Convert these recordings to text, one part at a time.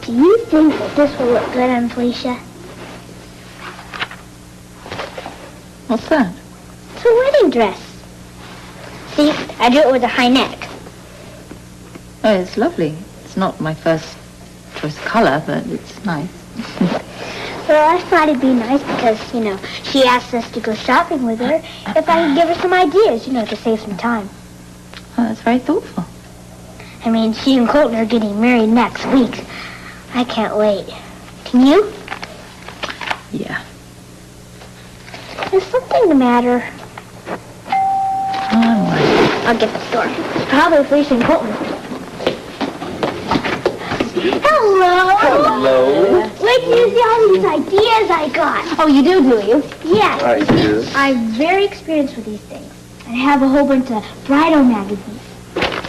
Do you think that this will look good on Felicia? What's that? It's a wedding dress. See, I do it with a high neck. Oh, it's lovely. It's not my first choice color, but it's nice. Well, I thought it'd be nice because, you know, she asked us to go shopping with her if I could give her some ideas, you know, to save some time. Oh, that's very thoughtful. I mean, she and Colton are getting married next week. I can't wait. Can you? Yeah. Is something the matter? Oh, I'm worried. I'll get the door. Probably Felicia and Colton. Hello. Hello. Wait till you see all these ideas I got. Oh, you do you? Yes. Ideas? I'm very experienced with these things. I have a whole bunch of bridal magazines.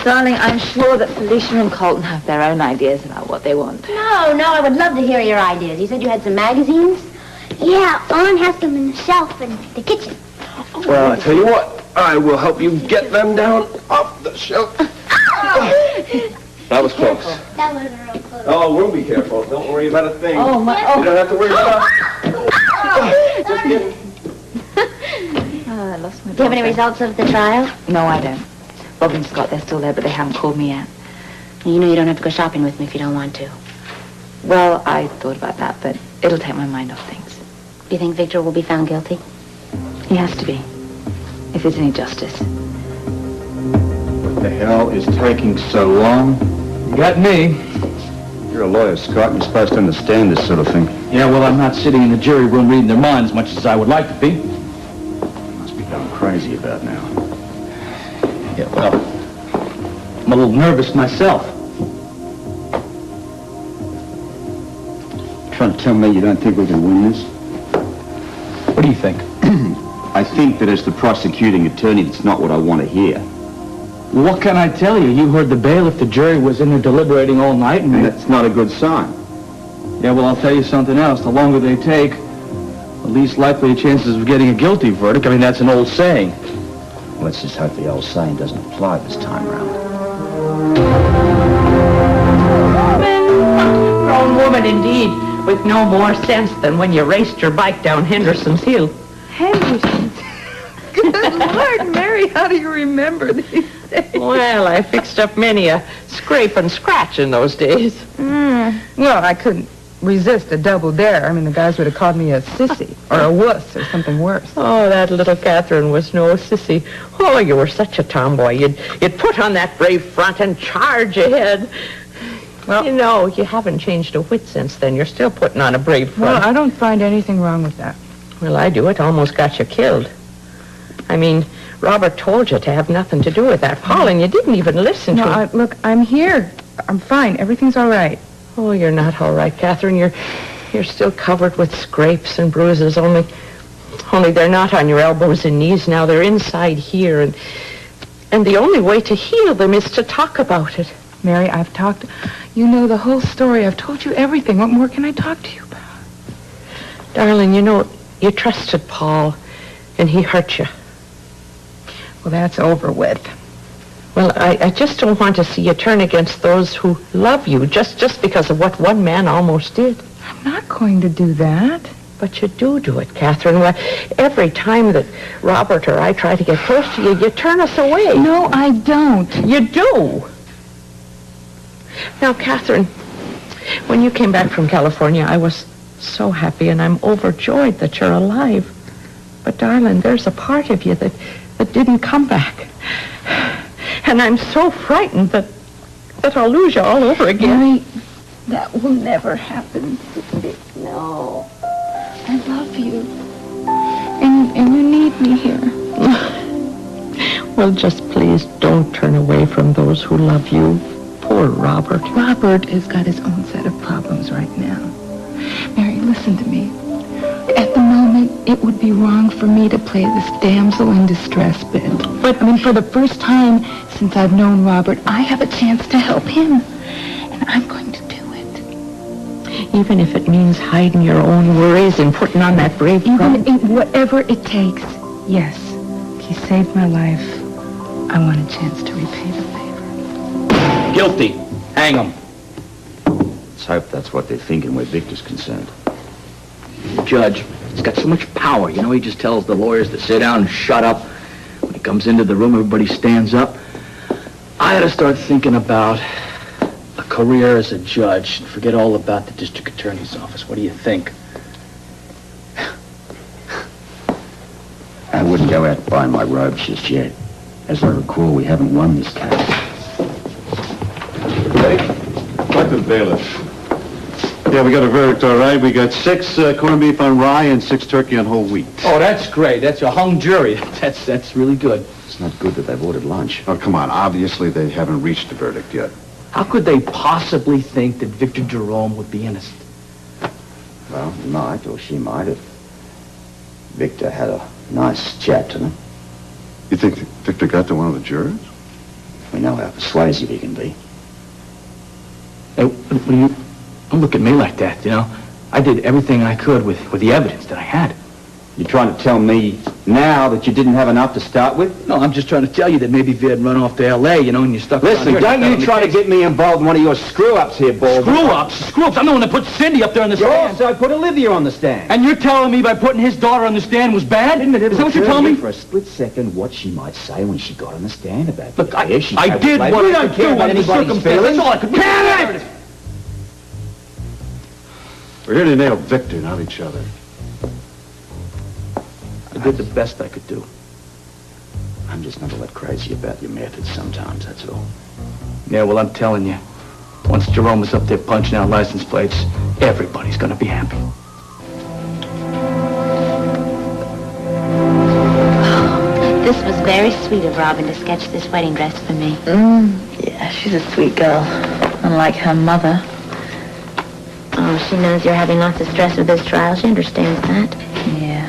Darling, I'm sure that Felicia and Colton have their own ideas about what they want. No, I would love to hear your ideas. You said you had some magazines? Yeah, Owen has them in the shelf in the kitchen. Well, I tell you what, I will help you get them down off the shelf. That was close. That was real close. Oh, we'll be careful. Don't worry about a thing. Oh, my... You don't have to worry about Just kidding. I lost my... Do you have any results of the trial? No, I don't. Bob and Scott, they're still there, but they haven't called me yet. You know you don't have to go shopping with me if you don't want to. Well, I thought about that, but it'll take my mind off things. Do you think Victor will be found guilty? He has to be, if there's any justice. What the hell is taking so long? You got me. You're a lawyer, Scott. You're supposed to understand this sort of thing. Yeah, well, I'm not sitting in the jury room reading their minds as much as I would like to be. Must be going crazy about now. Yeah, well, I'm a little nervous myself. Trying to tell me you don't think we can win this? What do you think? I think that as the prosecuting attorney, that's not what I want to hear. Well, what can I tell you? You heard the bailiff. The jury was in there deliberating all night, and That's not a good sign. yeah, well, I'll tell you something else. The longer they take, the least likely chances of getting a guilty verdict. I mean, that's an old saying. Let's just hope the old saying doesn't apply this time round. Grown woman indeed, with no more sense than when you raced your bike down Henderson's Hill. Henderson. Good Lord, Mary, how do you remember these days? Well, I fixed up many a scrape and scratch in those days. Well, I couldn't resist a double dare. I mean, the guys would have called me a sissy or a wuss or something worse. Oh, that little Catherine was no sissy. Oh, you were such a tomboy. You'd put on that brave front and charge ahead. Well, You know, you haven't changed a whit since then. You're still putting on a brave front. well, I don't find anything wrong with that. Well, I do. It almost got you killed. I mean, Robert told you to have nothing to do with that, Paul, and you didn't even listen No, to him. look, I'm here. I'm fine. Everything's all right. Oh, you're not all right, Catherine. You're still covered with scrapes and bruises, only they're not on your elbows and knees now. They're inside here, and the only way to heal them is to talk about it. Mary, I've talked. You know the whole story. I've told you everything. What more can I talk to you about? Darling, you know, you trusted Paul, and he hurt you. Well, that's over with. Well, I just don't want to see you turn against those who love you just because of what one man almost did. I'm not going to do that. But you do it, Catherine. Well, every time that Robert or I try to get close to you, you turn us away. No, I don't. You do. Now, Catherine, when you came back from California, I was so happy, and I'm overjoyed that you're alive. But, darling, there's a part of you that didn't come back. And I'm so frightened that I'll lose you all over again. Mary, that will never happen. No. I love you. And you need me here. Well, just please don't turn away from those who love you. Poor Robert. Robert has got his own set of problems right now. Mary, listen to me. At the moment, it would be wrong for me to play this damsel in distress bit. But, I mean, for the first time since I've known Robert, I have a chance to help him. And I'm going to do it. Even if it means hiding your own worries and putting on that brave front. Even whatever it takes. Yes, he saved my life. I want a chance to repay the favor. Guilty. Hang him. It's hope that's what they're thinking where Victor's concerned. The judge, he's got so much power. You know, he just tells the lawyers to sit down and shut up. When he comes into the room, everybody stands up. I had to start thinking about a career as a judge and forget all about the district attorney's office. What do you think? I wouldn't go out buying my robes just yet. As I recall, we haven't won this case. Like the bailiff. Yeah, we got a verdict, all right. We got 6 corned beef on rye and 6 turkey on whole wheat. Oh, that's great. That's a hung jury. That's really good. It's not good that they've ordered lunch. Oh, come on. Obviously, they haven't reached a verdict yet. How could they possibly think that Victor Jerome would be innocent? Well, he might, or she might have. Victor had a nice chat to them. You think Victor got to one of the jurors? We know how persuasive he can be. Hey, don't look at me like that, you know. I did everything I could with the evidence that I had. You're trying to tell me now that you didn't have enough to start with? No, I'm just trying to tell you that maybe if you had run off to L.A., you know, and you stuck around Listen, here, don't you try to get me involved in one of your screw-ups here, Bald. Screw-ups? I'm the one that put Cindy up there on the stand. So I put Olivia on the stand. And you're telling me by putting his daughter on the stand was bad? Is that what you're telling me? For a split second, what she might say when she got on the stand about Look, it. I did what I could do under the circumstances. That's all I could do. Damn it! We're here to nail Victor, not each other. I did the best I could do. I'm just not a little crazy about your methods sometimes, that's all. Yeah, well, I'm telling you, once Jerome is up there punching out license plates, everybody's gonna be happy. This was very sweet of Robin to sketch this wedding dress for me. Yeah, she's a sweet girl. Unlike her mother. Oh, she knows you're having lots of stress with this trial. She understands that. Yeah.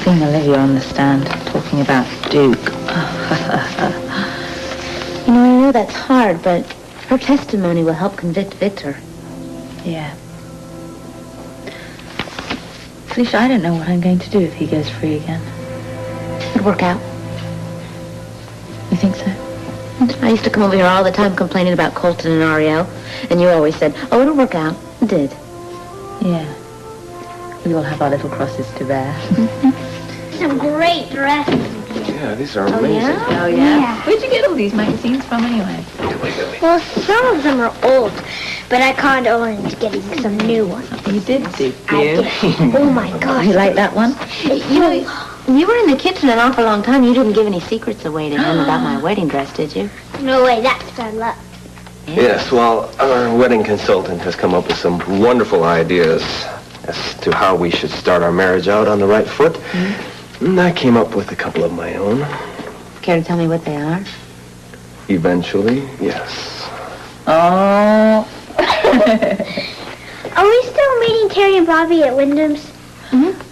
Seeing Olivia on the stand, talking about Duke. You know, I know that's hard, but her testimony will help convict Victor. Yeah. Felicia, I don't know what I'm going to do if he goes free again. It'll work out. You think so? I used to come over here all the time complaining about Colton and Ariel, and you always said, oh, it'll work out. It did. Yeah. We all have our little crosses to bear. Some great dresses. Yeah, these are amazing. Oh, yeah? Yeah. Where'd you get all these magazines from anyway? Well, some of them are old, but I can't orange getting some new ones. You did, Duke. I did. Oh my gosh. You like that one? You were in the kitchen an awful long time. You didn't give any secrets away to him about my wedding dress, did you? No way, that's bad luck. Yes, well, our wedding consultant has come up with some wonderful ideas as to how we should start our marriage out on the right foot. And I came up with a couple of my own. Care to tell me what they are? Eventually, yes. Oh. Are we still meeting Terry and Bobby at Wyndham's?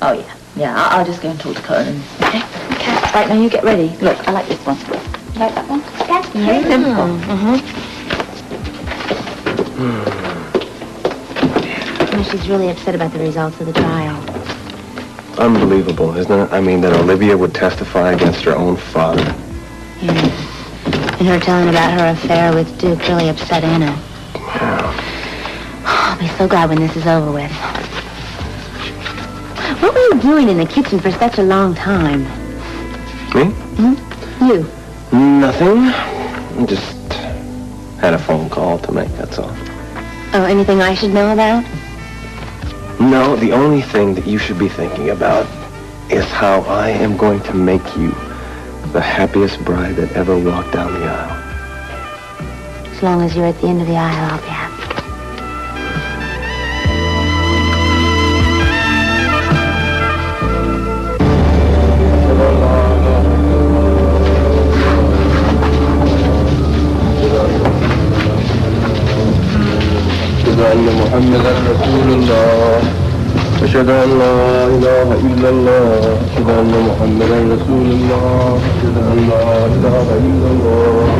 Oh, yeah. Yeah, I'll just go and talk to Colin. Okay? Okay. Right, now you get ready. Look, I like this one. You like that one? That's Very pretty. Well, she's really upset about the results of the trial. Unbelievable, isn't it? I mean, that Olivia would testify against her own father. Yeah. And her telling about her affair with Duke really upset Anna. Yeah. I'll be so glad when this is over with. What were you doing in the kitchen for such a long time? Me? You. Nothing. Just had a phone call to make, that's all. Oh, anything I should know about? No, the only thing that you should be thinking about is how I am going to make you the happiest bride that ever walked down the aisle. As long as you're at the end of the aisle, I'll be happy. أشهد أن محمدا رسول الله أشهد أن لا إله إلا الله أشهد أن محمدا رسول الله أشهد أن لا إله إلا الله